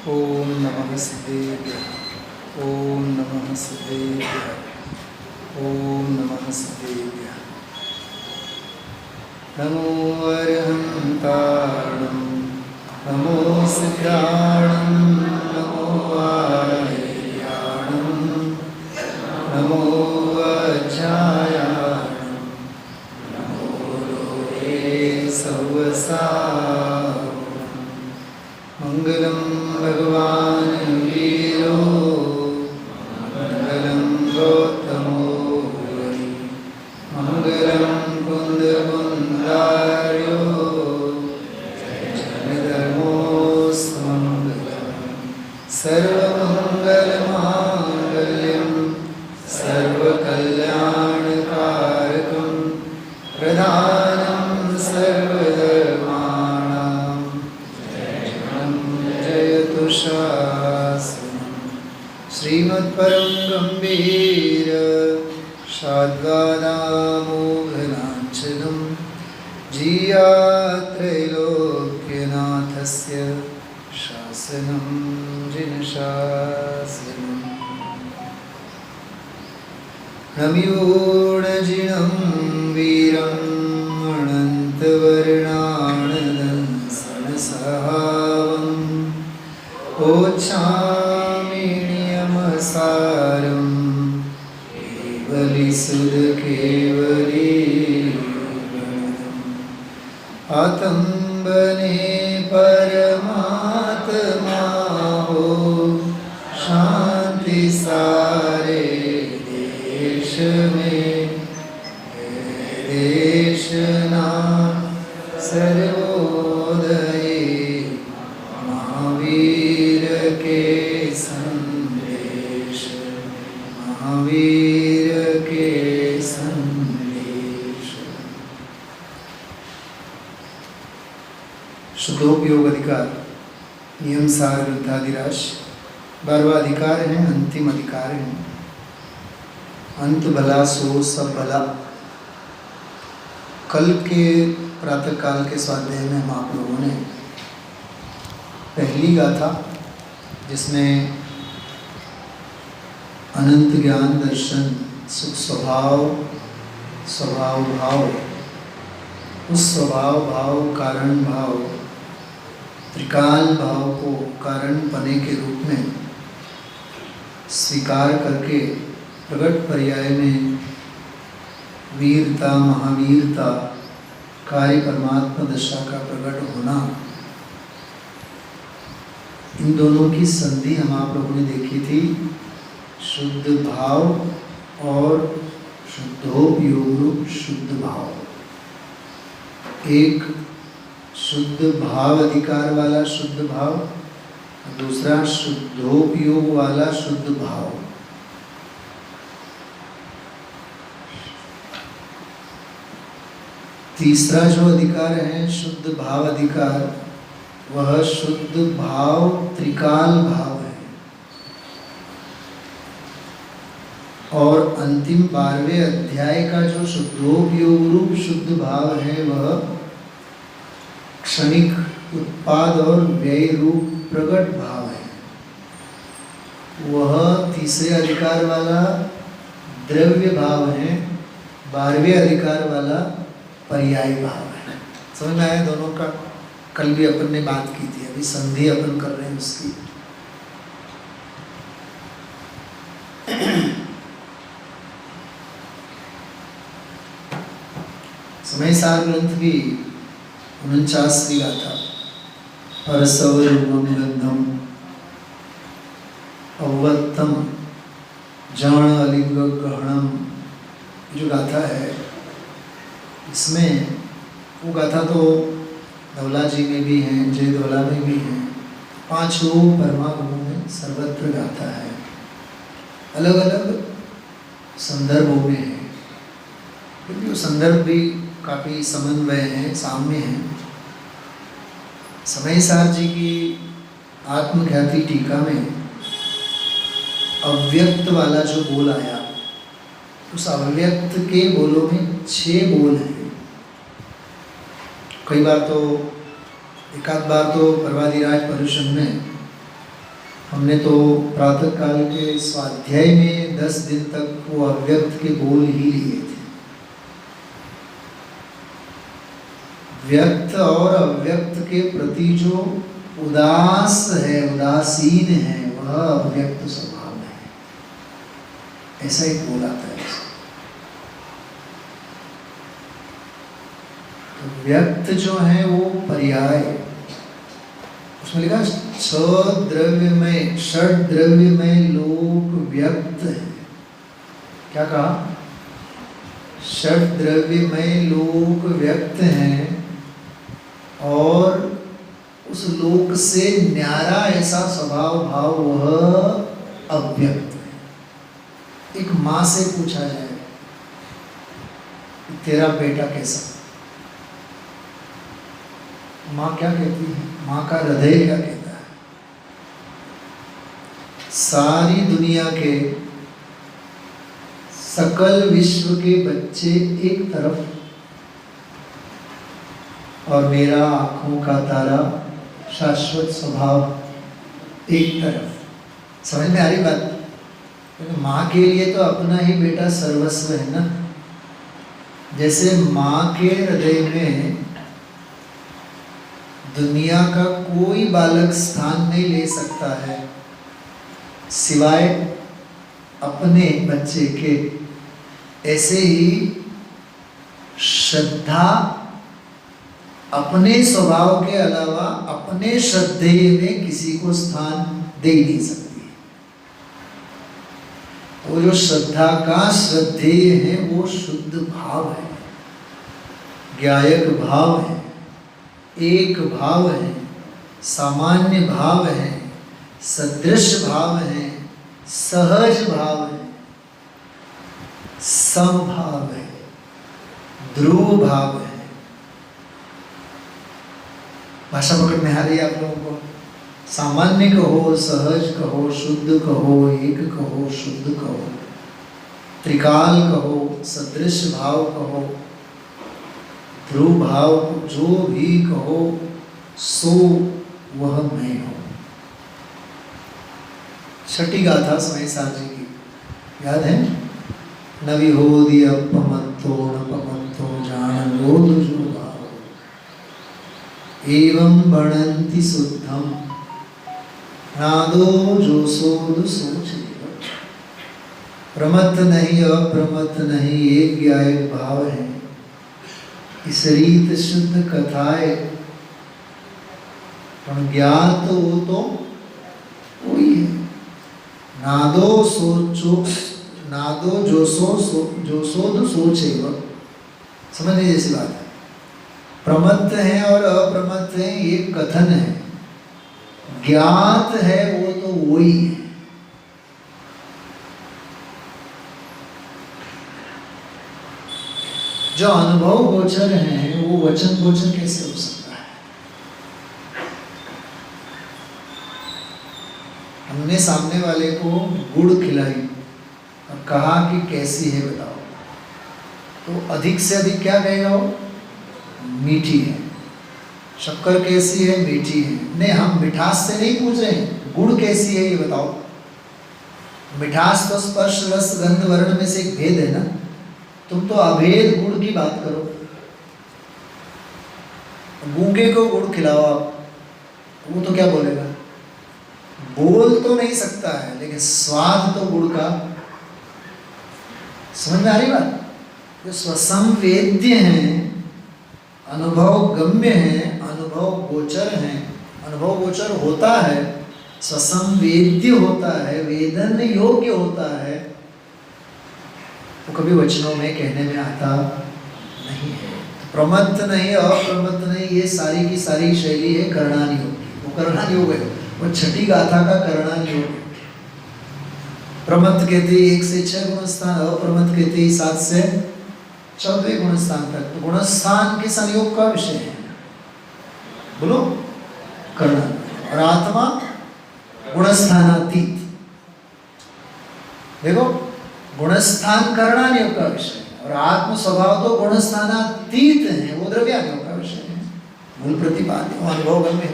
ओम नमः सिद्धेभ्यः। ओम नमः सिद्धेभ्यः। ओम नमः सिद्धेभ्यः। नमो अरहन्ताणं नमो सिद्धाणं नमो आर्याणं नमो वज्रायाणं नमो लोके सवसां। मंगलम भगवान वीरो मंगलम गौतमो हरि मंगलम कुंद कुंदार्यो जयधर्मोऽस्मङ्गलम् सर्वमङ्गलमाङ्गल्यं सर्वकल्याणकारकं प्रधानं सर्वधर्माणां जयतु शासनम्। श्रीमत्परं गम्भीर शाद्वादामोघनाञ्चनं जीयात्रैलोक्यनाथस्य शासनं जिनशासनम्। नम्यूढजिनं वीरं अनन्तवर्णानदंसनसहावम् ओच्छामिनियमसारं केवलिसुधकेवलीगणम्। आतंबने परमात्मा हो शांति सारे देश में देशना सर्वोदये महावीर के संदेश महावीर के संदेश। शुद्धोपयोग अधिकार नियम सार ग्रंथाधिराज 12वां अधिकार है, अंतिम अधिकार है। अंत भला सो सब भला। कल के प्रातः काल के स्वाध्याय में हम आप लोगों ने पहली गाथा जिसमें अनंत ज्ञान दर्शन सुख स्वभाव स्वभाव भाव, उस स्वभाव भाव कारण भाव त्रिकाल भाव को कारण पने के रूप में स्वीकार करके प्रगट पर्याय में वीरता महावीरता कार्य परमात्मा दशा का प्रकट होना, इन दोनों की संधि हम आप लोगों ने देखी थी। शुद्ध भाव और शुद्धोपयोग रूप शुद्ध भाव। एक शुद्ध भाव अधिकार वाला शुद्ध भाव, दूसरा शुद्धोपयोग वाला शुद्ध भाव। तीसरा जो अधिकार है शुद्ध भाव अधिकार, वह शुद्ध भाव त्रिकाल भाव है। और अंतिम 12वें अध्याय का जो शुद्धोपयोग रूप शुद्ध भाव है, वह क्षणिक उत्पाद और व्यय रूप प्रगट भाव है। वह तीसरे अधिकार वाला द्रव्य भाव है, 12वें अधिकार वाला पर्याय भाव है। समझ में आया दोनों का? कल भी अपन ने बात की थी, अभी संधि अपन कर रहे हैं उसकी। समय सार ग्रंथ की 49वीं गाथा परसवरूपम गंधम अवत्तम जान अलिंग गहणम जो गाथा है, इसमें वो गाथा तो धवला जी में भी है, जय धवला में भी है, 5 रूप परमागुणों में सर्वत्र गाथा है। अलग अलग संदर्भों में है, क्योंकि वो संदर्भ भी काफ़ी समन्वय है, साम्य है। समय सार जी की आत्मख्याति टीका में अव्यक्त वाला जो बोल आया, उस अव्यक्त के बोलों में 6 बोल हैं। कई बार तो एक आध बार तो पर्वाधिराज पर्युषण में हमने तो प्रातः काल के स्वाध्याय में 10 दिन तक वो अव्यक्त के बोल ही लिए थे। व्यक्त और अव्यक्त के प्रति जो उदास है, उदासीन है, वह अव्यक्त स्वभाव है, ऐसा एक बोल आता है। तो व्यक्त जो है वो पर्याय, उसमें लिखा षड द्रव्यमय लोक व्यक्त है। क्या कहा? षड द्रव्यमय लोक व्यक्त है और उस लोक से न्यारा ऐसा स्वभाव भाव वह अव्यक्त है। एक माँ से पूछा जाए तेरा बेटा कैसा, माँ क्या कहती है? माँ का हृदय क्या कहता है? सारी दुनिया के सकल विश्व के बच्चे एक तरफ और मेरा आंखों का तारा शाश्वत स्वभाव एक तरफ। समझ में आ रही बात? माँ के लिए तो अपना ही बेटा सर्वस्व है ना। जैसे माँ के हृदय में दुनिया का कोई बालक स्थान नहीं ले सकता है सिवाय अपने बच्चे के, ऐसे ही श्रद्धा अपने स्वभाव के अलावा अपने श्रद्धेय में किसी को स्थान दे ही नहीं सकती। वो जो श्रद्धा का श्रद्धेय है वो शुद्ध भाव है, ज्ञायक भाव है, एक भाव है, सामान्य भाव है, सदृश भाव है, सहज भाव है, समभाव है, ध्रुव भाव है। भाषा पकड़ में आ रही है आप लोगों को? सामान्य कहो, सहज कहो, शुद्ध कहो, एक कहो, शुद्ध कहो, त्रिकाल कहो, सदृश भाव कहो, ध्रुव भाव, जो भी कहो सो वह मैं हूँ। छठी गाथा समय सार जी की याद है? नवि हो दिया पमत्तो न पमत्तो जान लोध जो भाव एवं बनंति शुद्धम नादो जो सोद सोच। प्रमत्त नहीं अप्रमत्त नहीं एक ज्ञायक भाव है, इस रीत शुद्ध कथाएं पण ज्ञात वो तो वही है। नादो सोचो नादो जो सोद सोचे। समझने जैसी बात है। प्रमत्त है और अप्रमत्त है ये कथन है, ज्ञात है वो तो वही है। जो अनुभव गोचर है वो वचन गोचर कैसे हो सकता है? हमने सामने वाले को गुड़ खिलाई और कहा कि कैसी है बताओ, तो अधिक से अधिक क्या कहेगा वो? मीठी है। शक्कर कैसी है? मीठी है। नहीं, हम मिठास से नहीं पूछ रहे हैं, गुड़ कैसी है ये बताओ। मिठास तो स्पर्श रस गंध वर्ण में से एक भेद है ना। तुम तो अभेद गुड़ की बात करो। गूंगे को गुड़ खिलाओ आप, वो तो क्या बोलेगा? बोल तो नहीं सकता है लेकिन स्वाद तो गुड़ का। समझ में आ रही बात? जो स्वसंवेद्य हैं, अनुभव गम्य हैं, अनुभव गोचर हैं, अनुभव गोचर होता है, स्वसंवेद्य होता है, वेदन योग्य होता है, वो कभी वचनों में कहने में आता नहीं है। प्रमत्त नहीं अप्रमत्त नहीं, ये सारी की सारी शैली है कर्णानी योग की। वो कर्णानी योग है, वो छठी गाथा का कर्णानी योग है। प्रमत्त कहते 1 से 6 गुणस्थान, अप्रमत्त कहते 7 से 14वें गुणस्थान तक। तो गुणस्थान के संयोग का विषय है, बोलो कर्ण। और आत्मा गुणस्थानातीत। देखो, गुणस्थान कर्णानियोग का विषय है और आत्म स्वभाव तो गुणस्थानातीत है, वो द्रव्यानियोग का विषय है। मूल प्रतिपाद्य अनुभव में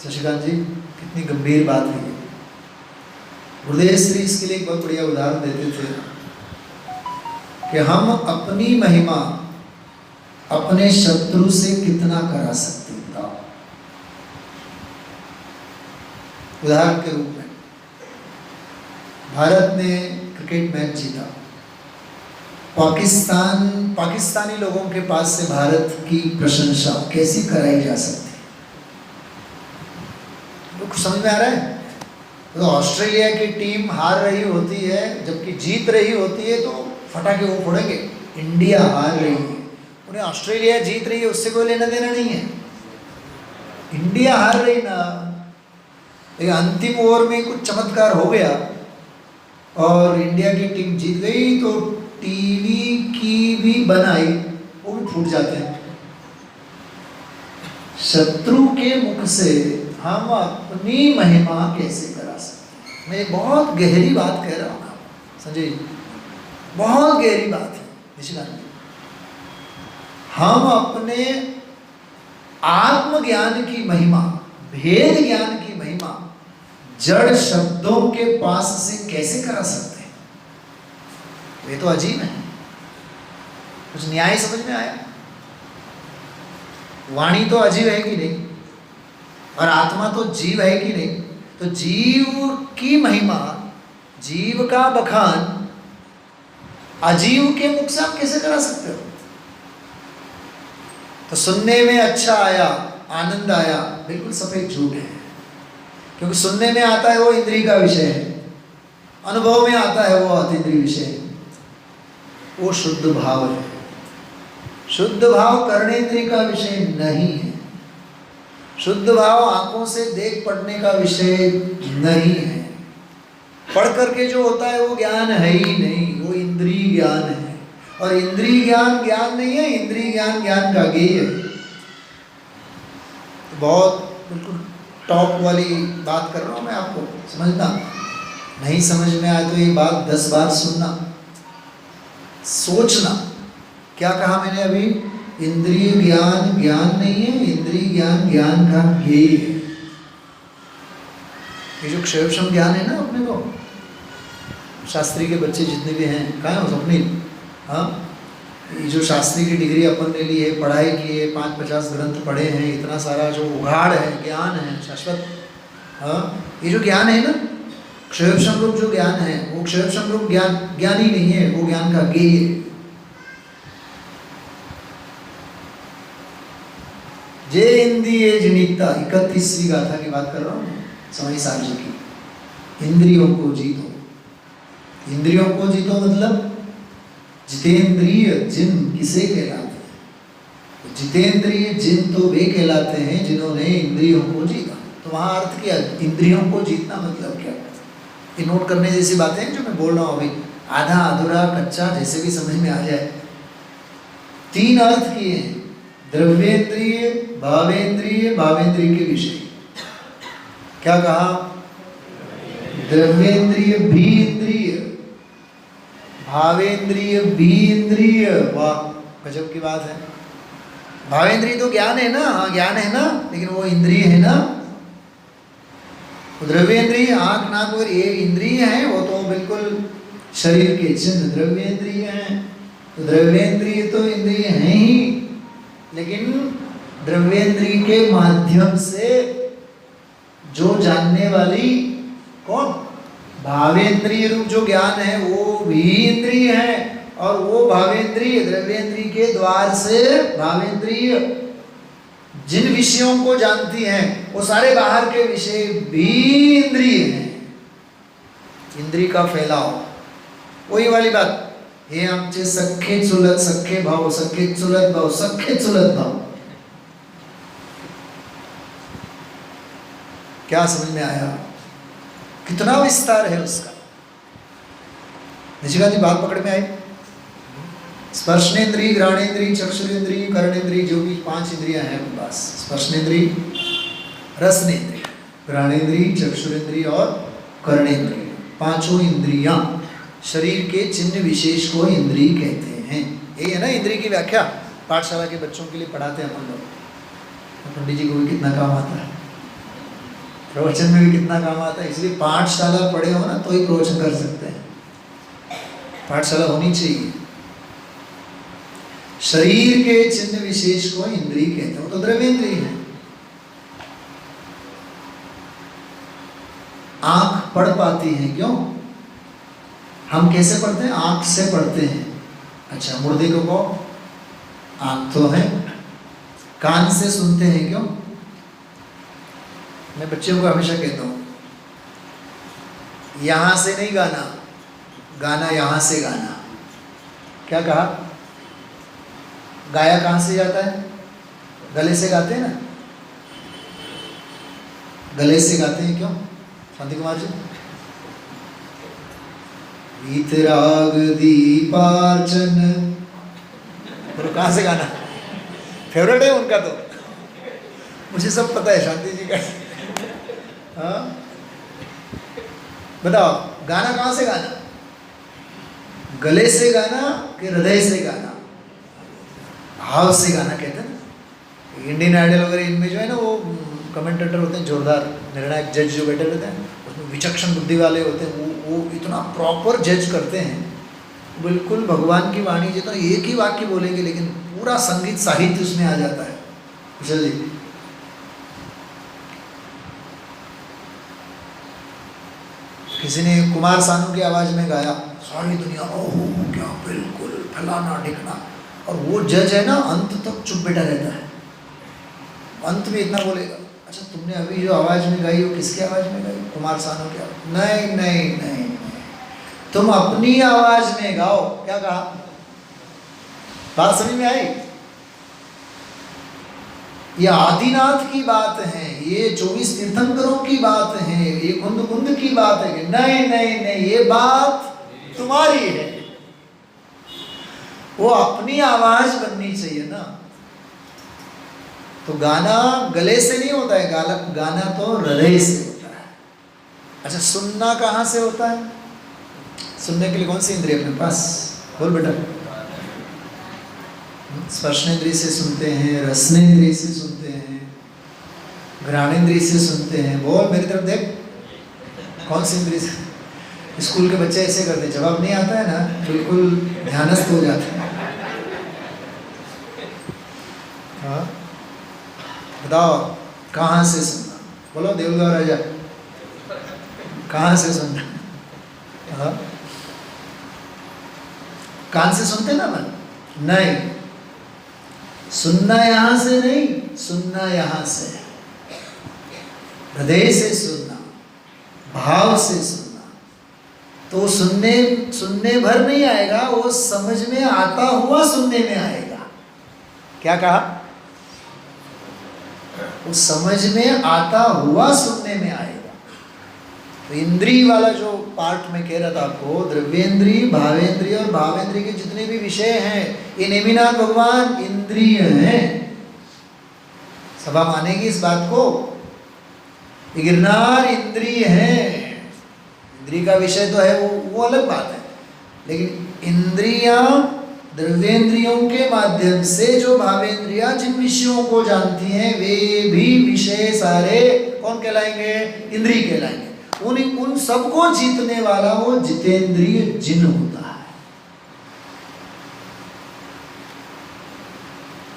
शशिकांत जी, कितनी गंभीर बात है। गुरुदेव श्री इसके लिए एक बहुत बढ़िया उदाहरण देते थे कि हम अपनी महिमा अपने शत्रु से कितना करा सकते हैं। उदाहरण के रूप में भारत ने क्रिकेट मैच जीता, पाकिस्तानी लोगों के पास से भारत की प्रशंसा कैसी कराई जा सकती है? कुछ समझ में आ रहा है? तो ऑस्ट्रेलिया की टीम हार रही होती है जबकि जीत रही होती है तो फटाके वो फोड़ेंगे। इंडिया हार रही है, उन्हें ऑस्ट्रेलिया जीत रही है उससे कोई लेना देना नहीं है। इंडिया हार रही ना, लेकिन अंतिम ओवर में कुछ चमत्कार हो गया और इंडिया की टीम जीत गई तो टीवी की भी बनाई वो भी फूट जाते हैं। शत्रु के मुख से हम अपनी महिमा कैसे करा सकते हैं? मैं एक बहुत गहरी बात कह रहा हूँ संजय, बहुत गहरी बात है निशिकांत। हम अपने आत्मज्ञान की महिमा, भेद ज्ञान की महिमा जड़ शब्दों के पास से कैसे करा सकते हैं? ये तो अजीब है। कुछ न्याय समझ में आया? वाणी तो अजीब है कि नहीं, और आत्मा तो जीव है कि नहीं? तो जीव की महिमा, जीव का बखान अजीव के मुख से आप कैसे करा सकते हो? तो सुनने में अच्छा आया, आनंद आया, बिल्कुल सफेद झूठ है। क्योंकि सुनने में आता है वो इंद्रिय का विषय है, अनुभव में आता है वो अतीन्द्रिय विषय है, वो शुद्ध भाव है। शुद्ध भाव कर्णेंद्रिय का विषय नहीं है, शुद्ध भाव आंखों से देख पढ़ने का विषय नहीं है। पढ़ करके जो होता है वो ज्ञान है ही नहीं, वो इंद्रिय ज्ञान है। और इंद्रिय ज्ञान ज्ञान नहीं है, इंद्रिय ज्ञान ज्ञान का गेय है। तो बहुत बिल्कुल टॉप वाली बात कर रहा हूँ मैं आपको, समझना। नहीं समझ में आए तो ये बात 10 बार सुनना, सोचना। क्या कहा मैंने अभी? इंद्रिय ज्ञान ज्ञान नहीं है, इंद्रिय ज्ञान ज्ञान का गेय है। ये जो क्षयक्षम ज्ञान है ना अपने को, शास्त्री के बच्चे जितने भी हैं, कहाँ है वो स्वप्निल? हाँ, ये जो शास्त्री की डिग्री अपन ने ली है, पढ़ाई की है, 5-50 ग्रंथ पढ़े हैं, इतना सारा जो उघाड़ है, ज्ञान है शाश्वत। हाँ, ये जो ज्ञान है ना, क्षयक्षम रूप जो ज्ञान है, वो क्षयक्षम रूप ज्ञान ही नहीं है, वो ज्ञान का गेय है। जय इंद्रिय जनिता, 31वीं गाथा की बात कर रहा हूँ, समय सार जी की। इंद्रियों को जीतो, इंद्रियों को जीतो मतलब जितेंद्रिय जिन किसे कहलाते हैं? जितेंद्रिय जिन तो वे कहलाते हैं जिन्होंने इंद्रियों को जीता। तो वहाँ अर्थ किया, इंद्रियों को जीतना मतलब क्या? ये नोट करने जैसी बातें हैं जो मैं बोल रहा हूँ अभी, आधा अधूरा कच्चा जैसे भी समझ में आ जाए। 3 अर्थ किए हैं, द्रव्येंद्रिय, भावेंद्रिय, भावेंद्रिय के विषय। क्या कहा? द्रव्येंद्रिय भी इंद्रिय, भावेंद्रिय भी इंद्रिय। वाह, गजब की बात है। भावेंद्रिय तो ज्ञान है ना, हाँ ज्ञान है ना, लेकिन वो इंद्रिय है ना। द्रव्येंद्रिय आँख नाक और ये इंद्रिय हैं, वो तो बिल्कुल शरीर के चिन्ह द्रव्येंद्रिय हैं। तो द्रव्येंद्रिय तो इंद्रिय हैं ही, लेकिन द्रव्येंद्रिय के माध्यम से जो जानने वाली कौन? भावेंद्रिय रूप जो ज्ञान है वो भी इंद्रिय है, और वो भावेंद्रिय द्रव्येंद्रिय के द्वार से भावेंद्रिय जिन विषयों को जानती हैं वो सारे बाहर के विषय भी इंद्रिय हैं। इंद्रिय का फैलाव, वही वाली बात। हे आमचे सख्खे चुलत सख्खे भाव, सख्खे चुलत भाव, सख्खे चुलत भाव। क्या समझ में आया? कितना विस्तार है उसका। निशिका जी बात पकड़ में आई? स्पर्शनेन्द्रिय, घ्राणेन्द्रिय, चक्षुरेन्द्रिय, कर्णेन्द्रिय, जो भी 5 इंद्रियां हैं अपने पास। स्पर्शनेन्द्रिय, रसनेन्द्रिय, घ्राणेन्द्रिय, चक्षुरेन्द्रिय और कर्णेन्द्रिय, 5 इंद्रियां शरीर के चिन्ह विशेष को इंद्रिय कहते हैं। यही है ना इंद्रिय की व्याख्या, पाठशाला के बच्चों के लिए पढ़ाते हैं अपन लोग। पंडित जी को भी कितना काम आता है। प्रवचन में भी कितना काम आता है। इसलिए पाठशाला पढ़े हो ना तो ही प्रवचन कर सकते हैं, पाठशाला होनी चाहिए। शरीर के चिन्ह विशेष को इंद्रिय कहते हैं, वो तो द्रव्येंद्रिय है। आंख पढ़ पाती है, क्यों? हम कैसे पढ़ते हैं? आंख से पढ़ते हैं। अच्छा, मुर्दे को आंख तो है। कान से सुनते हैं, क्यों? मैं बच्चों को हमेशा कहता हूँ, यहां से नहीं गाना, गाना यहां से गाना। क्या कहा? गाया कहां से जाता है? गले से गाते हैं ना, गले से गाते हैं, क्यों शांति कुमार जी? वीतराग दीपार्चन, तो कहां से गाना? फेवरेट है उनका, तो मुझे सब पता है शांति जी का। हाँ बताओ, गाना कहां से गाना? गले से गाना कि हृदय से गाना? भाव से गाना कहते हैं ना। इंडियन आइडल वगैरह इनमें जो है ना, वो कमेंटेटर होते हैं जोरदार, निर्णायक जज जो बैठे रहते हैं, उसमें विचक्षण बुद्धि वाले होते हैं, वो इतना प्रॉपर जज करते हैं, बिल्कुल भगवान की वाणी जितना एक ही वाक्य बोलेंगे लेकिन पूरा संगीत साहित्य उसमें आ जाता है। चलिए, किसी ने कुमार सानू की आवाज में गाया, सारी दुनिया ओहो क्या बिल्कुल फलाना ढिकना, और वो जज है ना अंत तक चुप बैठा रहता है, अंत में इतना बोलेगा, अच्छा तुमने अभी जो आवाज में गाई वो किसकी आवाज में गाई? कुमार सानू की आवाज। नहीं नहीं नहीं, तुम अपनी आवाज में गाओ। क्या कहा? बात समझ में आई? ये आदिनाथ की बात है, ये 24 तीर्थंकरों की बात है, ये कुंद कुंद की बात है। नहीं नहीं नहीं, ये बात तुम्हारी है। वो अपनी आवाज बननी चाहिए ना। तो गाना गले से नहीं होता है, गाना तो हृदय से होता है। अच्छा, सुनना कहाँ से होता है? सुनने के लिए कौन सी इंद्रिय अपने पास? बोल बेटा। स्पर्शनेंद्रिय से सुनते हैं, रसनेंद्रिय से सुनते हैं, घ्राणेंद्रिय से सुनते हैं। बोल मेरी तरफ देख, कौन सी इंद्रिय से? स्कूल के बच्चे ऐसे करते, जवाब नहीं आता है ना, बिल्कुल ध्यानस्थ हो जाते हैं। हाँ बताओ, कहाँ से सुनना? बोलो देवगांव राजा, कहाँ से सुनना? हाँ, कान से सुनते ना मन? नहीं, सुनना यहां से नहीं, सुनना यहां से, हृदय से सुनना, भाव से सुनना। तो सुनने भर नहीं आएगा, वो समझ में आता हुआ सुनने में आएगा। क्या कहा? वो समझ में आता हुआ सुनने में आएगा। तो इंद्रिय वाला जो पार्ट में कह रहा था आपको, द्रव्येंद्रिय, भावेंद्रिय और भावेंद्रिय के जितने भी विषय हैं, ये नेमिनाथ भगवान इंद्रिय हैं। सभा मानेगी इस बात को? गिरनार इंद्रिय है। इंद्रिय का विषय तो है वो अलग बात है, लेकिन इंद्रियां द्रव्येंद्रियों के माध्यम से जो भावेंद्रियां जिन विषयों को जानती हैं, वे भी विषय सारे कौन कहलाएंगे? इंद्रिय कहलाएंगे। उन सबको जीतने वाला वो जितेंद्रिय जिन होता है।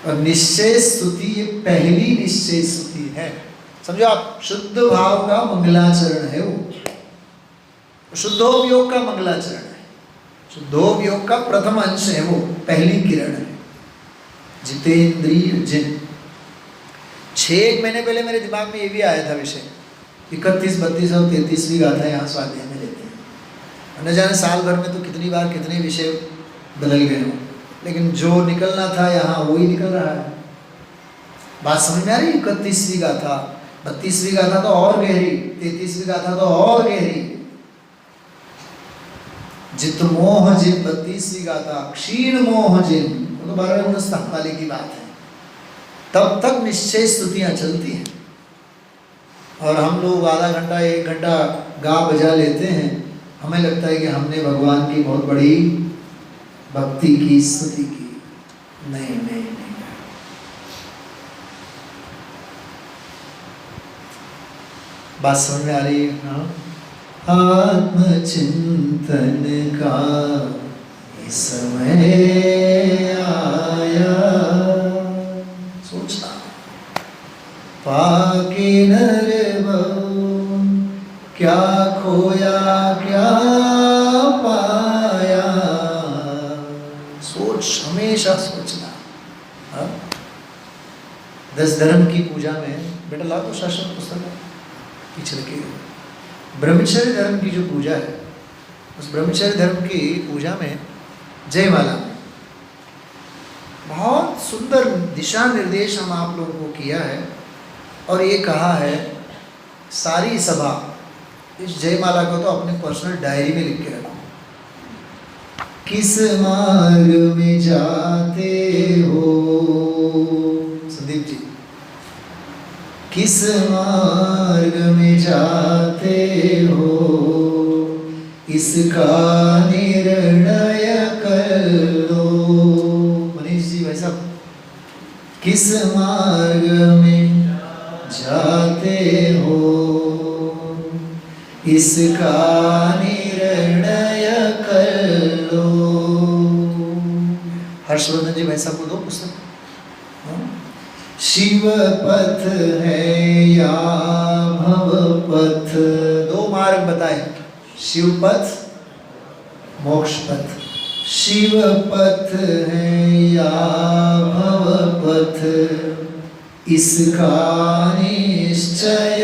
और निश्चय स्तुति, ये पहली निश्चय स्तुति है। समझो आप, शुद्ध भाव का मंगलाचरण है वो, शुद्धोपयोग का मंगलाचरण है, शुद्धोपयोग का प्रथम अंश है वो, पहली किरण है, जितेंद्रिय जिन। 6 महीने पहले मेरे दिमाग में ये भी आया था विषय, 31, 32 और 33वीं गाथा यहाँ स्वाध्याय में लेते हैं। न जाने साल भर में तो कितनी बार कितने विषय बदल गए हों, लेकिन जो निकलना था यहाँ वही निकल रहा है। बात समझ में आ रही? 31वीं गाथा, 32वीं गाथा तो और गहरी, 33वीं गाथा तो और गहरी। जित मोह जिन 32वीं गाथा, क्षीण मोह जिन, वो तो 12वें स्थान वाले की बात है। तब तक निश्चय स्तुतियाँ चलती हैं, और हम लोग आधा घंटा 1 घंटा गा बजा लेते हैं, हमें लगता है कि हमने भगवान की बहुत बड़ी भक्ति की, स्तुति की। नहीं नहीं नहीं, बात समझ में आ रही है? हाँ। आत्मचिंतन का ये समय आया, सोचना पाके नर बहु क्या खोया क्या पाया, सोच, हमेशा सोचना। हाँ? 10 धर्म की पूजा में बेटा ला दो शास्त्र पुस्तक पीछे रखी, ब्रह्मचर्य धर्म की जो पूजा है, उस ब्रह्मचर्य धर्म की पूजा में जयमाला में बहुत सुंदर दिशा निर्देश हम आप लोगों को किया है, और ये कहा है सारी सभा इस जयमाला को तो अपने पर्सनल डायरी में लिख के रखो। किस मार्ग में जाते हो संदीप जी, किस मार्ग में जाते हो, इसका निर्णय कर लो। मनीष जी भाई साहब, किस मार्ग में जाते हो, इसका निर्णय कर लो। हर्षवर्धन जी भाई साहब को दो पुस्तक। शिव पथ है या भव पथ, 2 मार्ग बताए, शिव पथ मोक्ष पथ। शिव पथ है या भव पथ, इसका निश्चय,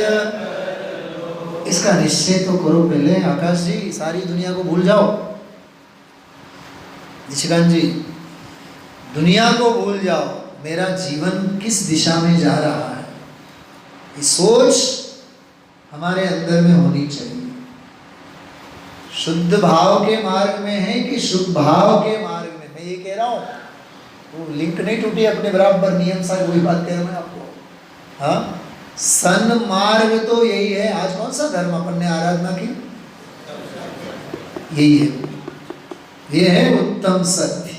इसका निश्चय तो करो पहले। आकाश जी, सारी दुनिया को भूल जाओ। निशिकांत जी, दुनिया को भूल जाओ, मेरा जीवन किस दिशा में जा रहा है, ये सोच हमारे अंदर में होनी चाहिए। शुद्ध भाव के मार्ग में है कि शुभ भाव के मार्ग में, मैं ये कह रहा हूँ, वो लिंक नहीं टूटी अपने बराबर, नियम साहब वही बात कह रहा हूँ मैं आपको। हाँ, सन्मार्ग तो यही है। आज कौन सा धर्म अपन ने आराधना की? यही है, ये है उत्तम सत्य।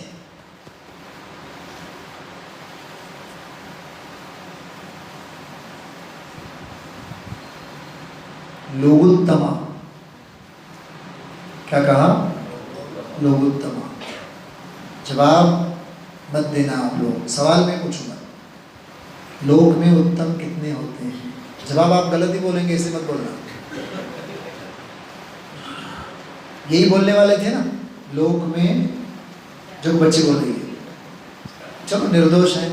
लोगुत्तमा, क्या कहा? लोगुत्तमा। जवाब मत देना आप लोग, सवाल मैं पूछूंगा, लोक में उत्तम कितने होते हैं? जवाब आप गलत ही बोलेंगे, ऐसे मत बोलना। यही बोलने वाले थे ना लोक में, जो बच्चे बोल रही है। चलो निर्दोष है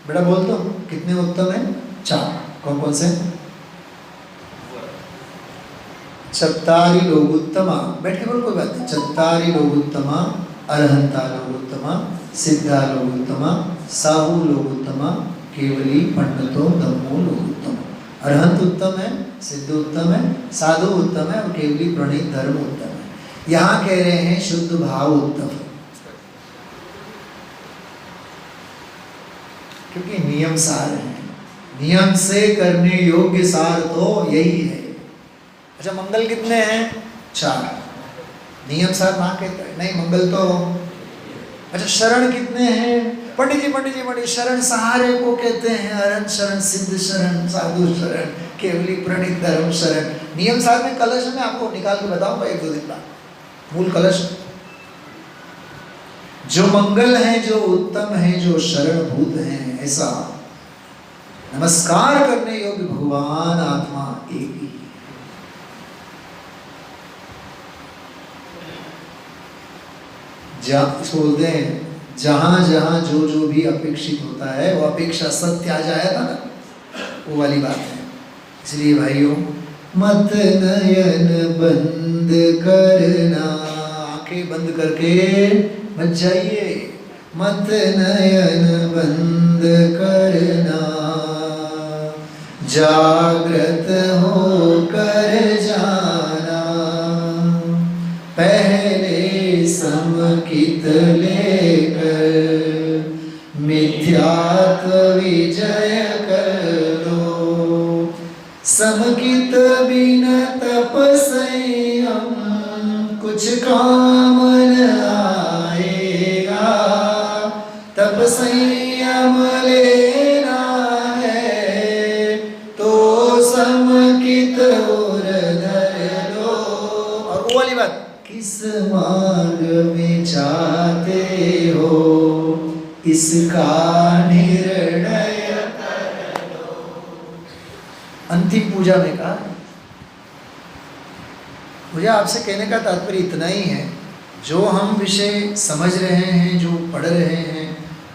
बेटा, बोल दो कितने उत्तम है? 4। कौन कौन से? चत्तारि लोगुत्तमा, बैठ के बोल, कोई बात नहीं। चत्तारि लोगुत्तमा, अरहंता लोगुत्तमा, सिद्धा लोगुत्तमा, साहू लोगुत्तमा, केवली पंडितो धम्मो लोगुत्तम। अरहंत उत्तम है, सिद्ध उत्तम है, साधु उत्तम है, और केवली प्रणीत धर्म उत्तम है। यहाँ कह रहे हैं शुद्ध भाव उत्तम, क्योंकि नियम सार है, नियम से करने योग्य सार तो यही है। अच्छा, मंगल कितने हैं? 4। नियम सार ना कहते हैं, नहीं मंगल तो। अच्छा, शरण कितने हैं? पंडित जी, शरण सहारे को कहते हैं, अरहंत शरण, सिद्ध शरण, साधु शरण, केवली प्रणीत धर्म शरण। नियम सार में कलश में आपको निकाल के बताऊंगा 1-2 दिन बाद, मूल कलश। जो मंगल है, जो उत्तम है, जो शरणभूत है, ऐसा नमस्कार करने योग्य भगवान आत्मा एक ही। इसको बोलते हैं जहां जहां जो जो भी अपेक्षित होता है, वो अपेक्षा सत्य आ जाए ना, वो वाली बात है। इसलिए भाइयों, मत नयन बंद करना, आंखें बंद करके मत जाइए। मत नयन बंद करना, जागृत होकर जाना, पहले समकित लेकर मिथ्यात्व विजय कर लो। समकित बिन तप संयम कुछ काम न आएगा। तप संयम लेना है तो समकित किस मार्ग में जाते हो, इसका निर्णय कर लो। अंतिम पूजा में कहा। मुझे आपसे कहने का तात्पर्य इतना ही है, जो हम विषय समझ रहे हैं, जो पढ़ रहे हैं,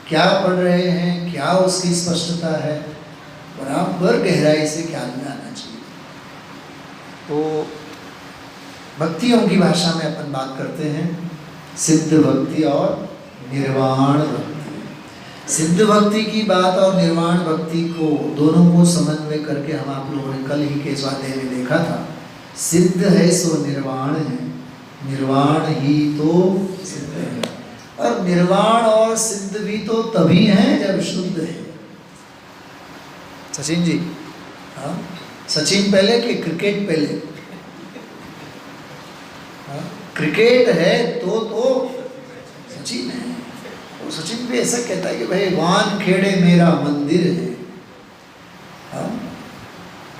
क्या पढ़ रहे हैं, क्या उसकी स्पष्टता है, बराबर गहराई से ख्याल में आना चाहिए। तो भक्तियों की भाषा में अपन बात करते हैं सिद्ध भक्ति और निर्वाण भक्ति। सिद्ध भक्ति की बात और निर्वाण भक्ति को दोनों को समन्वय करके हम आप लोगों ने कल ही के स्वाध्याय में देखा था। सिद्ध है सो निर्वाण है, निर्वाण ही तो सिद्ध है। और निर्वाण और सिद्ध भी तो तभी हैं जब शुद्ध है। सचिन जी, हाँ, सचिन पहले कि क्रिकेट पहले? क्रिकेट है तो सचिन है। और सचिन भी ऐसा कहता है कि भाई वान खेड़े मेरा मंदिर है। हाँ?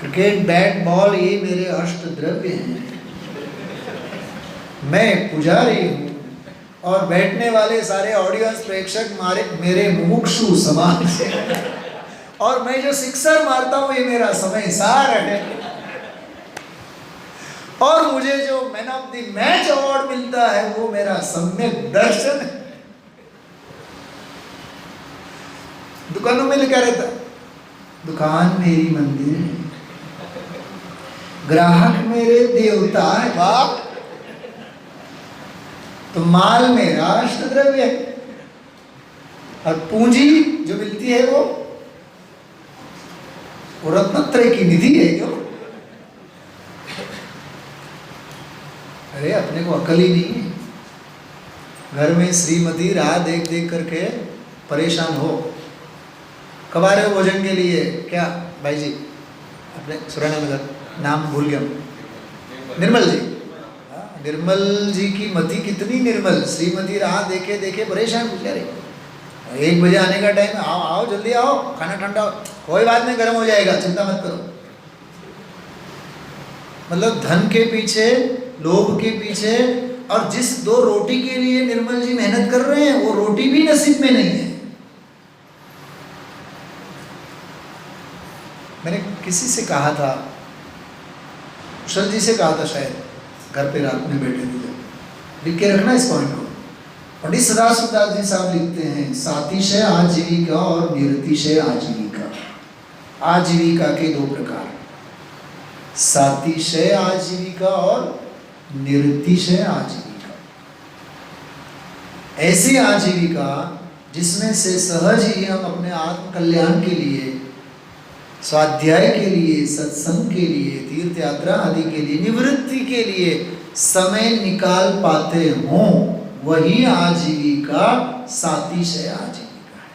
क्रिकेट बैट बॉल ये मेरे अष्ट द्रव्य हैं, मैं पुजारी हूँ और बैठने वाले सारे ऑडियंस प्रेक्षक मेरे मुमुक्षु समान है और मैं जो सिक्सर मारता हूँ ये मेरा समय सार है और मुझे जो man of the match award मिलता है वो मेरा सम्यक दर्शन है। दुकानों में लिखा रहता है दुकान मेरी मंदिर है, ग्राहक मेरे देवता है। बाप तो माल मेरा अष्ट द्रव्य है और पूंजी जो मिलती है वो रत्नत्रय की निधि है। क्यों? अरे अपने को अकल ही नहीं है। घर में श्रीमती राह देख देख करके परेशान हो। कब आ रहे हो भोजन के लिए? क्या भाई जी अपने सुराना नगर नाम भूल गया, निर्मल जी। निर्मल जी की मति कितनी निर्मल, श्रीमती राह देखे देखे परेशान पूछ रहे 1 बजे आने का टाइम, आओ आओ जल्दी आओ, खाना ठंडा हो। कोई बात नहीं, गर्म हो जाएगा, चिंता मत करो। मतलब धन के पीछे, लोभ के पीछे, और जिस 2 रोटी के लिए निर्मल जी मेहनत कर रहे हैं वो रोटी भी नसीब में नहीं है। मैंने किसी से कहा था, कुशल जी से कहा था शायद, घर पे रात में बैठे थे, लिख के रखना इस पॉइंट को। पंडित सदाशिवदास जी साहब लिखते हैं, सातिशय आजीविका और निरतिशय आजीविका। आजीविका के 2 प्रकार, सातिशय आजीविका और निरतिशय आजीविका। ऐसी आजीविका जिसमें से सहज ही हम अपने आत्म कल्याण के लिए, स्वाध्याय के लिए, सत्संग के लिए, तीर्थ यात्रा आदि के लिए, निवृत्ति के लिए समय निकाल पाते हों, वही आजीविका सातिशय आजीविका है।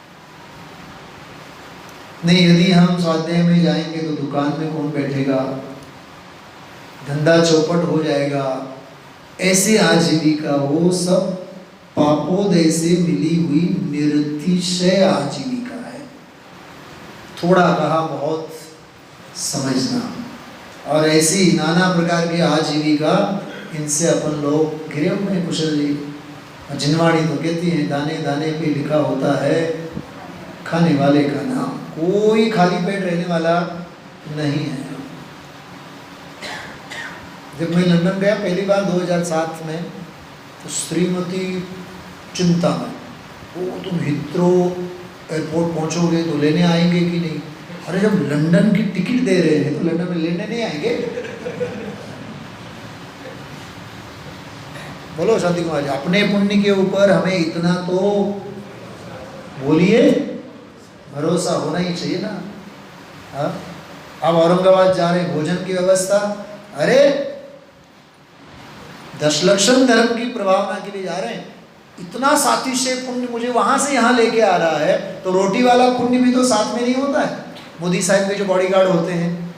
नहीं, यदि हम स्वाध्याय में जाएंगे तो दुकान में कौन बैठेगा, धंधा चौपट हो जाएगा। ऐसी आजीविका वो सब पापोदय से मिली हुई निरतिशय आजीविका है। थोड़ा कहा बहुत समझना। और ऐसी नाना प्रकार की आजीविका, इनसे अपन लोग घिरे हुए हैं। कुशल जी, जिनवाणी तो कहती है दाने दाने पे लिखा होता है खाने वाले का नाम। कोई खाली पेट रहने वाला नहीं है। जब मैं लंदन गया पहली बार 2007 में, तो श्रीमती चिंता में, वो तुम हिथ्रो एयरपोर्ट पहुंचोगे तो लेने आएंगे कि नहीं? अरे जब लंदन की टिकट दे रहे हैं तो लंदन में लेने नहीं आएंगे? बोलो शांति कुमार जी, अपने पुण्य के ऊपर हमें इतना तो बोलिए भरोसा होना ही चाहिए ना। हाँ, अब औरंगाबाद जा रहे, भोजन की व्यवस्था, अरे 10 लक्षण धर्म की प्रभावना के लिए जा रहे हैं, इतना सातिशय पुण्य मुझे वहां से यहाँ लेके आ रहा है, तो रोटी वाला पुण्य भी तो साथ में नहीं होता है। मोदी साहब के जो बॉडीगार्ड होते हैं,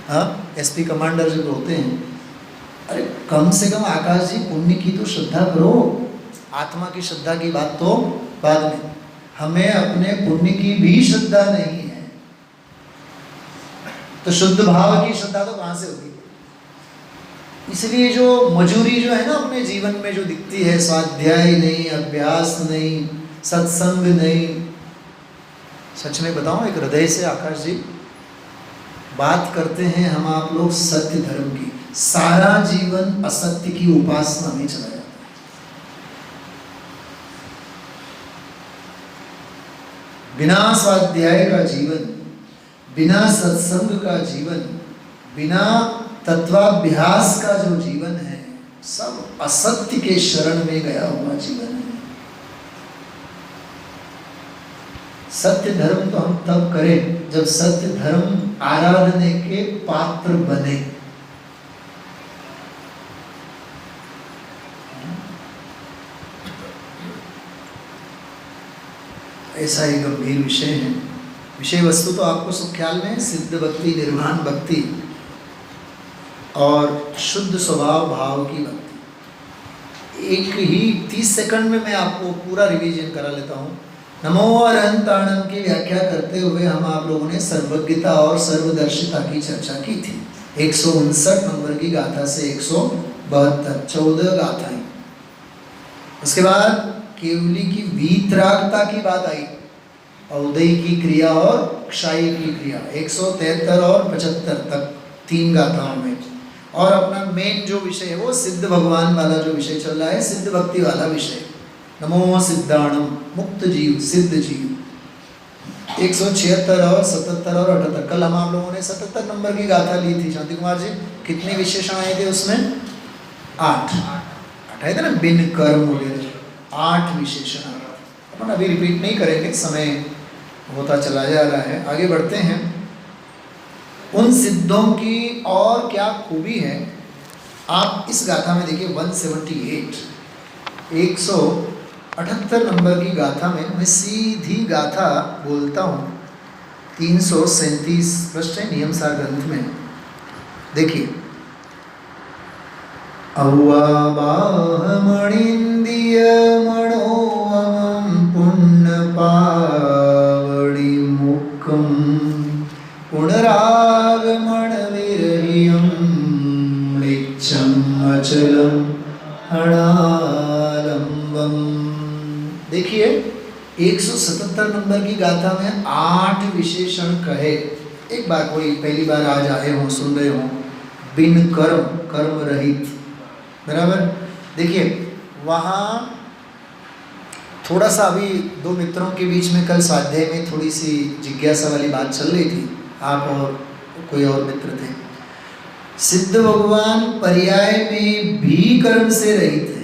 हाँ, एसपी कमांडर जो होते हैं, अरे कम से कम आकाश जी पुण्य की तो श्रद्धा करो। आत्मा की श्रद्धा की बात तो बाद में, हमें अपने पुण्य की भी श्रद्धा नहीं है, तो शुद्ध भाव की श्रद्धा तो कहां से होगी? इसलिए जो मजूरी जो है ना अपने जीवन में जो दिखती है, स्वाध्याय नहीं, अभ्यास नहीं, सत्संग नहीं, सच में बताऊं एक हृदय से आकाश जी बात करते हैं हम आप लोग सत्य धर्म की, सारा जीवन असत्य की उपासना में चला जाता है। बिना स्वाध्याय का जीवन, बिना सत्संग का जीवन, बिना तत्वाभ्यास का जो जीवन है, सब असत्य के शरण में गया हुआ जीवन है। सत्य धर्म तो हम तब करें जब सत्य धर्म आराधने के पात्र बने। ऐसा ही गंभीर विषय है। विषय वस्तु तो आपको सब ख्याल में है, सिद्ध भक्ति, निर्वाण भक्ति और शुद्ध स्वभाव भाव की भक्ति। एक ही 30 सेकंड में मैं आपको पूरा रिवीजन करा लेता हूँ। नमो अरहंताणम की व्याख्या करते हुए हम आप लोगों ने सर्वज्ञता और सर्वदर्शिता की चर्चा की थी। 159 नंबर की गाथा से 172, 14 गाथाएं। उसके बाद केवली की वीतरागता की बात आई, औदय की क्रिया और क्षाई की क्रिया 173 और 75 तक 3 गाथाओं में। और अपना मेन जो विषय है वो सिद्ध भगवान वाला जो विषय चल रहा है, सिद्ध भक्ति वाला विषय। नमो सिद्धाणम, मुक्त जीव, सिद्ध जीव 176 और 77 और 78। कल हम आप लोगों ने 77 नंबर की गाथा ली थी शांति कुमार जी। कितने विशेषण आए थे उसमें? 8 आए थे ना, बिन कर्म वगैरह 8 विशेषण आए थे। अपन अभी रिपीट नहीं करेंगे, समय होता चला जा रहा है। आगे बढ़ते हैं। उन सिद्धों की और क्या खूबी है, आप इस गाथा में देखिए 178 178 नंबर की गाथा में मैं सीधी गाथा बोलता हूँ। 337 पृष्ठ है नियम सार ग्रंथ में, देखिए। अव्वाबाहमणिंदिय मनोवमं पुण्य पावड़ी मुक्कम पुनरागमन विरहियं मृच्छं अचलम अणालंबम। देखिए 177 नंबर की गाथा में 8 विशेषण कहे। एक बार कोई पहली बार आज आए हों, सुन रहे हों, बिन कर्म, कर्म रहित, बराबर। देखिए वहाँ थोड़ा सा अभी 2 मित्रों के बीच में कल स्वाध्याय में थोड़ी सी जिज्ञासा वाली बात चल रही थी, आप और कोई और मित्र थे। सिद्ध भगवान पर्याय में भी कर्म से रहित है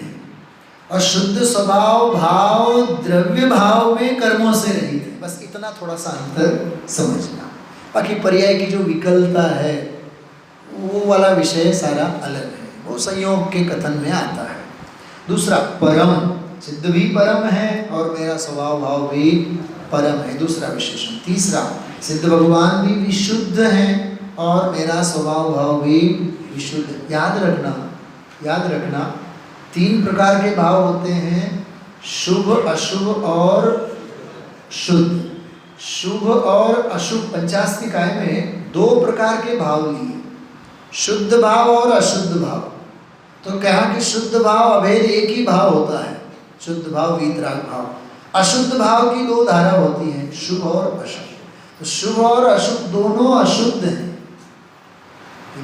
और शुद्ध स्वभाव भाव द्रव्य भाव में कर्मों से रहित है। बस इतना थोड़ा सा अंतर समझना। बाकी पर्याय की जो विकलता है वो वाला विषय सारा अलग है, वो संयोग के कथन में आता है। दूसरा, परम, सिद्ध भी परम है और मेरा स्वभाव भाव भी परम है, दूसरा विशेषण। तीसरा, सिद्ध भगवान भी विशुद्ध हैं और मेरा स्वभाव भाव भी विशुद्ध। याद रखना 3 प्रकार के भाव होते हैं, शुभ, अशुभ और शुद्ध। शुभ और अशुभ 50 निकाय में 2 प्रकार के भाव लिए, शुद्ध भाव और अशुद्ध भाव। तो कहा कि शुद्ध भाव अभेद एक ही भाव होता है, शुद्ध भाव वीतराग भाव। अशुद्ध भाव की 2 धारा होती हैं, शुभ और अशुभ। तो शुभ और अशुभ दोनों अशुद्ध हैं,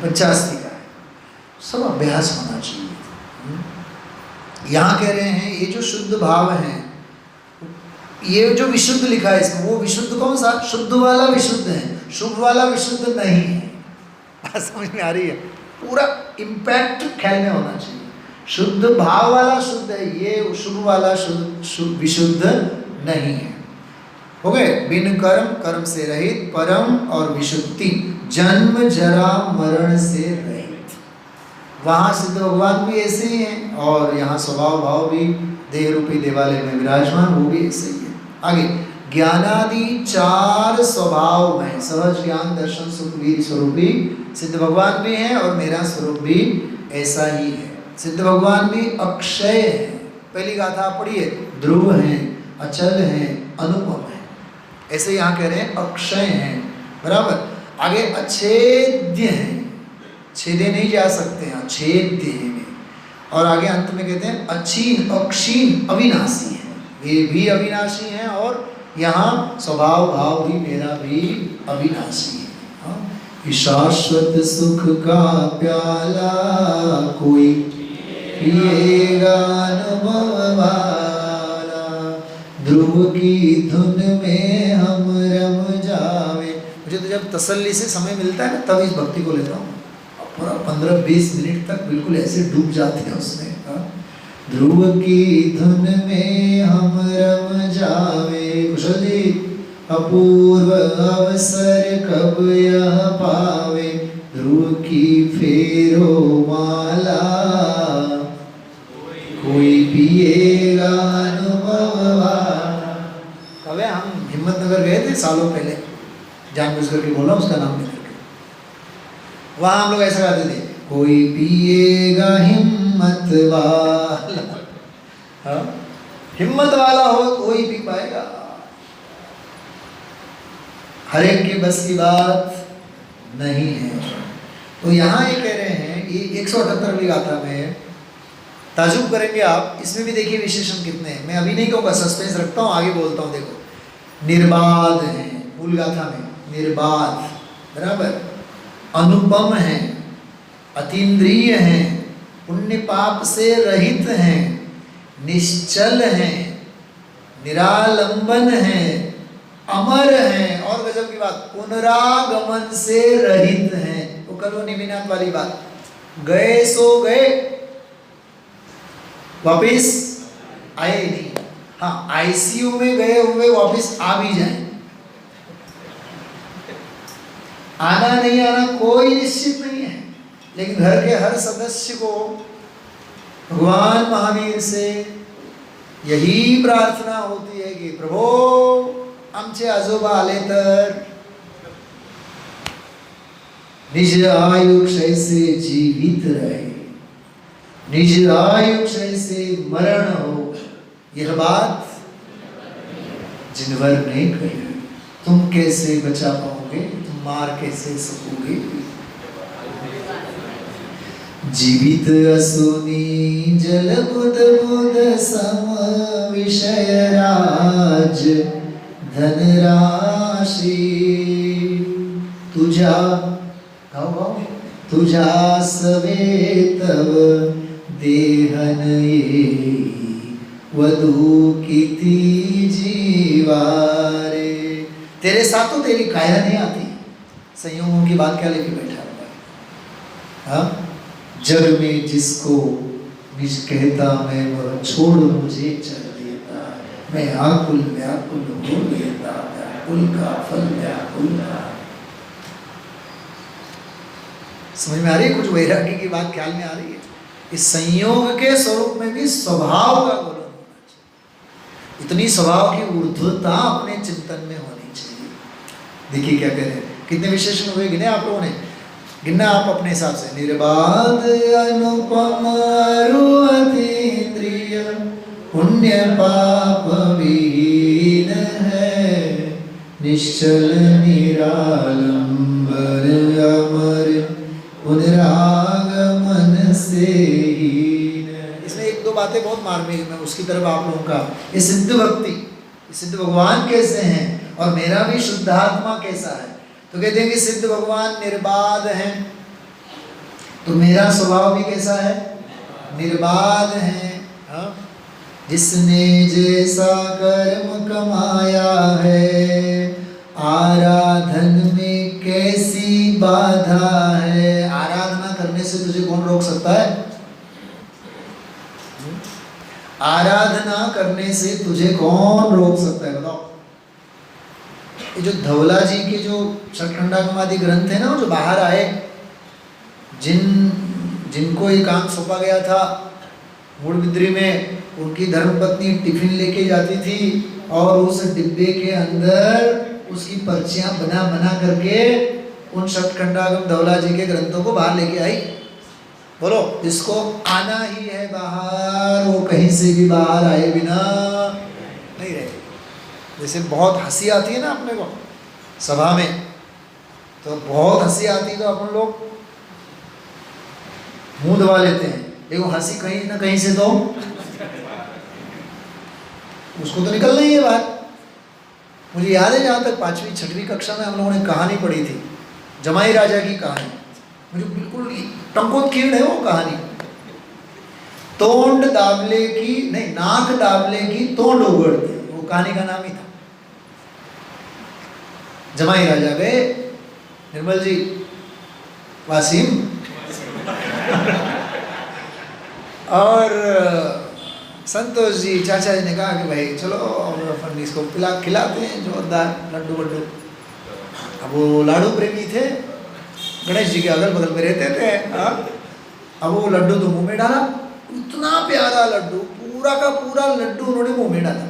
50 का है। सब अभ्यास होना चाहिए। यहाँ कह रहे हैं ये जो शुद्ध भाव है, ये जो विशुद्ध लिखा है इसमें, वो विशुद्ध कौन सा? शुद्ध वाला विशुद्ध है, शुभ वाला विशुद्ध नहीं है। समझ में आ रही है? पूरा इम्पैक्ट ख्याल में होना चाहिए। शुद्ध भाव वाला शुद्ध है, ये शुभ वाला विशुद्ध नहीं है। हो गए? बिन कर्म, कर्म से रहित, परम और विशुद्धि, जन्म जरा मरण से रहित। वहाँ सिद्ध भगवान भी ऐसे ही हैं और यहाँ स्वभाव भाव भी देह रूपी देवालय में विराजमान, वो भी ऐसे ही है। आगे, ज्ञानादि 4 स्वभाव में सहज ज्ञान दर्शन सुख वीर स्वरूपी सिद्ध भगवान भी हैं और मेरा स्वरूप भी ऐसा ही है। सिद्ध भगवान भी अक्षय है। पहली गाथा पढ़िए, ध्रुव हैं, अचल हैं, अनुपम हैं। ऐसे यहाँ कह रहे हैं अक्षय हैं, बराबर। आगे अच्छेद्य हैं, छेदे नहीं जा सकते हैं, छेदते हैं। और आगे अंत में कहते हैं अक्षीण अक्षीण अविनाशी है, वे भी अविनाशी हैं और यहाँ स्वभाव भाव भी मेरा भी अविनाशी है। कि शाश्वत सुख का प्याला कोई पिएगा अनुभव वाला, ध्रुव की धुन में हम रम जावे। मुझे तो जब तसल्ली से समय मिलता है ना तब इस भक्ति को लेता हूँ, पूरा 15-20 मिनट तक बिल्कुल ऐसे डूब जाते हैं उसमें। ध्रुव की धुन में हम रम जावे। कुशल जी, अपूर्व अवसर कब यह पावे, ध्रुव की फेरो माला कोई पिएगा अनुभव वाला। कब हम हिम्मतनगर गए थे सालों पहले, जानबूझ करके बोला उसका नाम लेकर के, वहाँ हम लोग ऐसा गाते थे, कोई पिएगा हिम्मत वाला। हाँ, हिम्मत वाला हो कोई पी पाएगा, हर एक की बस की बात नहीं है। तो यहाँ ये कह रहे हैं, ये 178वीं गाथा में ताजुब करेंगे आप, इसमें भी देखिए विशेषण कितने हैं। मैं अभी नहीं कहूँगा, सस्पेंस रखता हूँ, आगे बोलता हूँ। देखो, निर्बाध है मूल गाथा में, निर्बाध बराबर, अनुपम है, अतीन्द्रिय हैं, पुण्य पाप से रहित हैं, निश्चल हैं, निरालंबन हैं, अमर हैं, और गजब की बात, पुनरागमन से रहित हैं। वो कल वो निमिनाथ वाली बात, गए सो गए, वापिस आए नहीं। हाँ, आईसीयू में गए हुए वापिस आ भी जाए, आना नहीं आना कोई निश्चित नहीं है। लेकिन घर के हर सदस्य को भगवान महावीर से यही प्रार्थना होती है कि प्रभो आमचे आजोबा आले तर निज आयुष्य से जीवित रहे, निज आयुष्य से मरण हो, यह बात जिनवर ने कही। तुम कैसे बचा पाओगे, तुम मार कैसे सकोगे। जीवित असुनी जल बुद बुद सम विषय राज धनराशि, तुझा तुझा सवे तव देहन ये वधु किति जीवारे। तेरे साथ तो तेरी काया नहीं आती, संयोगों की बात क्या लेके बैठा हुआ है। हाँ, जग में जिसको निज कहता मैं वह छोड़ मुझे चल देता, मैं आकुल व्याकुल हो लेता, व्याकुल का फल व्याकुल का। समझ में आ रही है? कुछ वैराग्य की बात ख्याल में आ रही है? इस संयोग के स्वरूप में भी स्वभाव का गोलन होना चाहिए, इतनी स्वभाव की ऊर्ध्वता अपने चिंतन में होनी चाहिए। देखिए क्या कह रहे हैं, कितने विशेषण हुए गिने आप लोगों ने, गिनना आप अपने हिसाब से। निर्बाध अनुपम अतीन्द्रिय पुण्य पाप विहीन है, निश्चल निरालंबर अमर पुनरागमन से हीन। इसमें एक दो बातें बहुत मार्मिक, मैं उसकी तरफ आप लोगों का, ये सिद्ध भक्ति, सिद्ध भगवान कैसे हैं और मेरा भी शुद्धात्मा कैसा है। तो कहते हैं कि सिद्ध भगवान निर्बाध हैं, तो मेरा स्वभाव भी कैसा है, निर्बाध है। हाँ? जिसने जैसा कर्म कमाया है, आराधन में कैसी बाधा है। आराधना करने से तुझे कौन रोक सकता है? आराधना करने से तुझे कौन रोक सकता है, बताओ। ये जो धवला जी के जो षटखंडागमादि ग्रंथ है ना, जो बाहर आए, जिनको ये काम सौंपा गया था मूड़बिद्री में, उनकी धर्मपत्नी टिफिन लेके जाती थी और उस डिब्बे के अंदर उसकी पर्चियां बना बना करके उन षटखंडागम धवला जी के ग्रंथों को बाहर लेके आई। बोलो, इसको आना ही है बाहर, वो कहीं से भी बाहर आए बिना नहीं रहे। जैसे बहुत हंसी आती है ना अपने को सभा में, तो बहुत हंसी आती है तो अपन लोग मुंह दबा लेते हैं, लेकिन हंसी कहीं ना कहीं से तो उसको तो निकलना ही है बात। मुझे याद है जहाँ तक 5वीं 6वीं कक्षा में हम लोगों ने कहानी पढ़ी थी, जमाई राजा की कहानी। मुझे बिल्कुल टंकोत्कीर्ण है वो कहानी। तोंड दाबले की नहीं, नाक दाबले की तोंड उगड़ते, वो कहानी का नाम ही था। जमाई राजा गए, निर्मल जी, वासिम और संतोष जी चाचा जी ने कहा कि भाई चलो फर्नीस को खिलाते हैं जोरदार लड्डू वड्डू। अब वो लाडू प्रेमी थे, गणेश जी के अगल बगल में रहते थे। अब वो लड्डू तो मुंह में डाला, इतना प्यारा लड्डू, पूरा का पूरा लड्डू उन्होंने मुंह में डाला।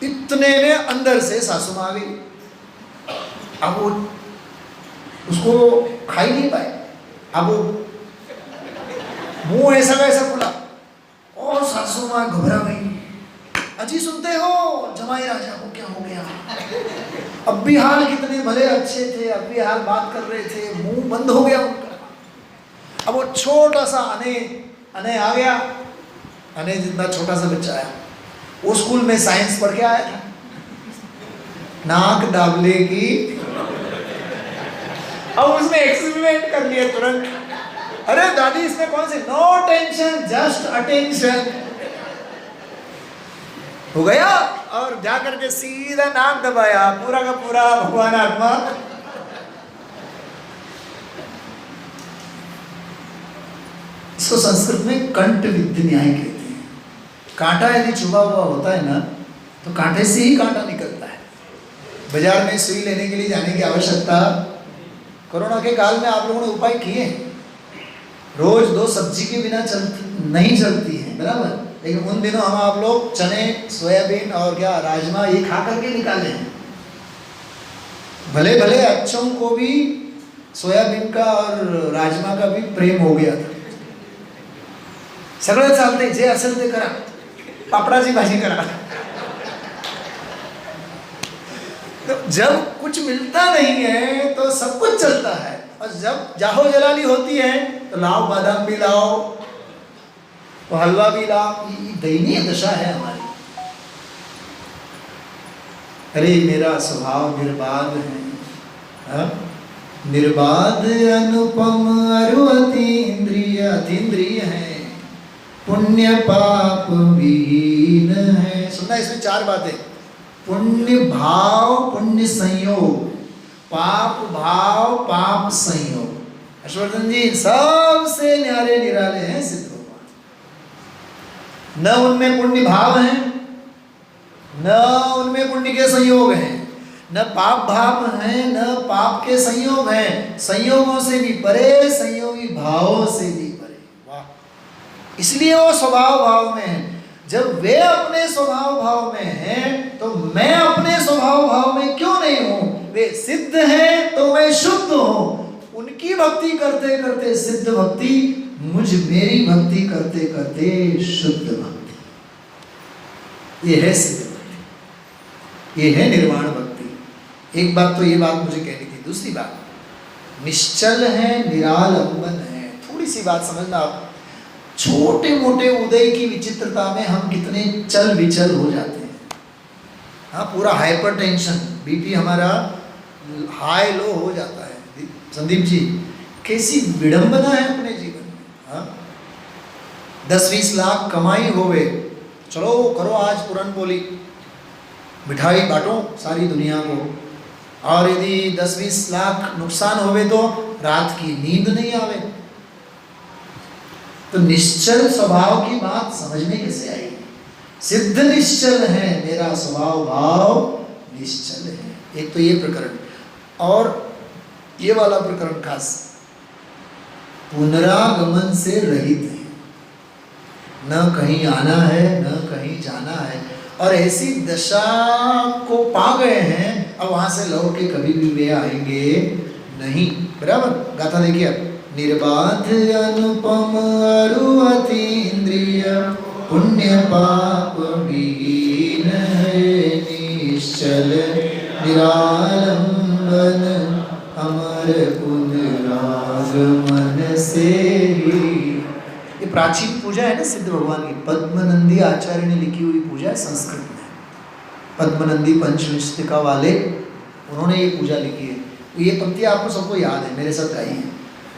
इतने में अंदर से सासू माँ आ गई। अब वो उसको खा ही नहीं पाए। अब वो मुंह ऐसा का ऐसा खुला और सासू माँ घबरा गई। अजी सुनते हो जमाई राजा को क्या हो गया? अब भी हाल कितने भले अच्छे थे, अब भी हाल बात कर रहे थे, मुंह बंद हो गया उनका। अब वो छोटा सा अने आ गया, अने जितना छोटा सा बच्चा आया, वो स्कूल में साइंस पढ़ के आया था। नाक दाबले की, अब उसने एक्सपेरिमेंट कर लिया तुरंत। अरे दादी इसमें कौन सी, नो टेंशन जस्ट अटेंशन हो गया। और जाकर के सीधा नाक दबाया, पूरा का पूरा भगवान आत्मा। इसको संस्कृत में कंठ विद्ध न्याय कहते हैं। कांटा यदि चुभा हुआ होता है ना, तो कांटे से ही कांटा निकलता है। बाजार में सुई लेने के लिए जाने की आवश्यकता, कोरोना के काल में आप लोगों ने उपाय किए। रोज 2 सब्जी के बिना नहीं चलती है, बराबर, लेकिन उन दिनों हम आप लोग चने, सोयाबीन और क्या राजमा ये खा करके निकाले हैं। भले भले अच्छों को भी सोयाबीन का और राजमा का भी प्रेम हो गया था। सगळं चालते, जे असेल ते करा, पापडाची भाजी करा। तो जब कुछ मिलता नहीं है तो सब कुछ चलता है, और जब जाहो जलाली होती है तो लाओ बादाम भी लाओ, तो हलवा भी लाओ। दयनीय दशा है हमारी। अरे मेरा स्वभाव निर्बाध है, निर्बाध अनुपम अरु अतीन्द्रिय, अतीन्द्रिय है, पुण्य पाप विहीन है। सुनना, इसमें 4 बातें, पुण्य भाव पुण्य संयोग, पाप भाव पाप संयोग। हर्षवर्धन जी सबसे न्यारे निराले हैं सिद्ध भगवान। न उनमें पुण्य भाव हैं, न उनमें पुण्य के संयोग हैं, न पाप भाव हैं, न पाप के संयोग हैं। संयोगों से भी परे, संयोगी भावों से भी परे। वाह! इसलिए वो स्वभाव भाव में है। जब वे अपने स्वभाव भाव में हैं, तो मैं अपने स्वभाव भाव में क्यों नहीं हूं? वे सिद्ध हैं तो मैं शुद्ध हूं। उनकी भक्ति करते करते सिद्ध भक्ति, मेरी भक्ति करते करते शुद्ध भक्ति। ये है सिद्ध भक्ति, ये है निर्वाण भक्ति। एक बात तो ये बात मुझे कहनी थी। दूसरी बात, निश्चल है, निरालंबन है। थोड़ी सी बात समझना आप। छोटे मोटे उदय की विचित्रता में हम कितने चल विचल हो जाते हैं। हाँ, पूरा हाइपर टेंशन, बीपी हमारा हाई लो हो जाता है। संदीप जी, कैसी विडंबना है अपने जीवन में। हाँ, 10-20 लाख कमाई होवे, चलो करो आज पुरान बोली, मिठाई बांटो सारी दुनिया को। और यदि 10-20 लाख नुकसान होवे तो रात की नींद नहीं आवे। तो निश्चल स्वभाव की बात समझ में कैसे आएगी? सिद्ध निश्चल है, मेरा स्वभाव भाव निश्चल है। एक तो ये प्रकरण, और ये वाला प्रकरण खास, पुनरागमन से रहित है, न कहीं आना है न कहीं जाना है। और ऐसी दशा को पा गए हैं, अब वहां से लौट के कभी भी वे आएंगे नहीं। बराबर, गाथा देखिए, निर्बाध अनुपम अरु अतीन्द्रिय, पुण्य पाप विहीन है, निश्चल निरालंबन, अमर पुनरागमन से ही ये प्राचीन पूजा है ना सिद्ध भगवान की, पद्मनंदी आचार्य ने लिखी हुई पूजा है संस्कृत में। पद्मनंदी पंचविंशतिका वाले उन्होंने ये पूजा लिखी है। तो ये पंक्तियाँ आपको सबको याद है, मेरे साथ गाई है।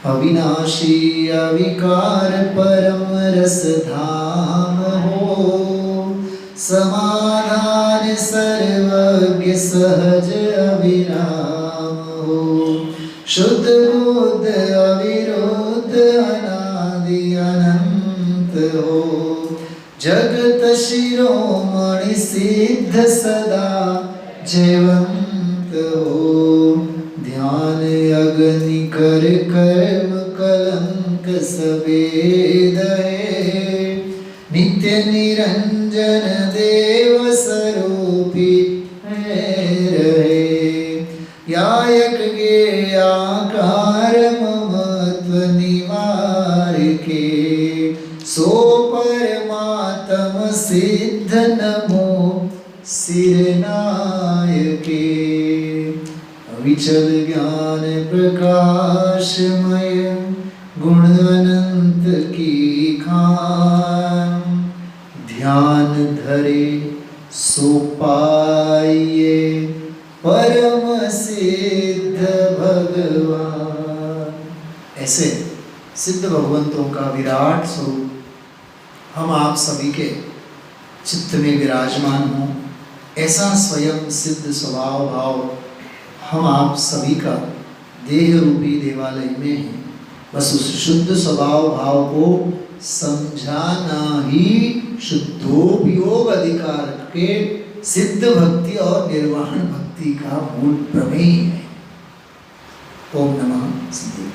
अविनाशी अविकार परम रस धाम हो, समाधान सर्वज्ञ सहज अविराम हो, शुद्ध बुद्ध अविरुद्ध अनादि अनंत हो, जगत शिरोमणि सिद्ध सदा जयवंत हो, ध्यान अग्नि कर कर्म कलंक सबेद है, नित्य निरंजन देव स्वरूपी रहे, यायक गे आकार ममत्व निवार के, सो परमात्म सिद्ध नमो सिरनायके, अविचल ज्ञान प्रकाशमय गुण अनंत की खान, ध्यान धरे सो पाइए परम सिद्ध भगवान। ऐसे सिद्ध भगवंतों का विराट स्वरूप हम आप सभी के चित्त में विराजमान हो, ऐसा स्वयं सिद्ध स्वभाव भाव हम आप सभी का देह रूपी देवालय में है। बस उस शुद्ध स्वभाव भाव को समझाना ही शुद्धोपयोग अधिकार के सिद्ध भक्ति और निर्वाण भक्ति का मूल प्रमेय है। ओम नमः सिद्धि।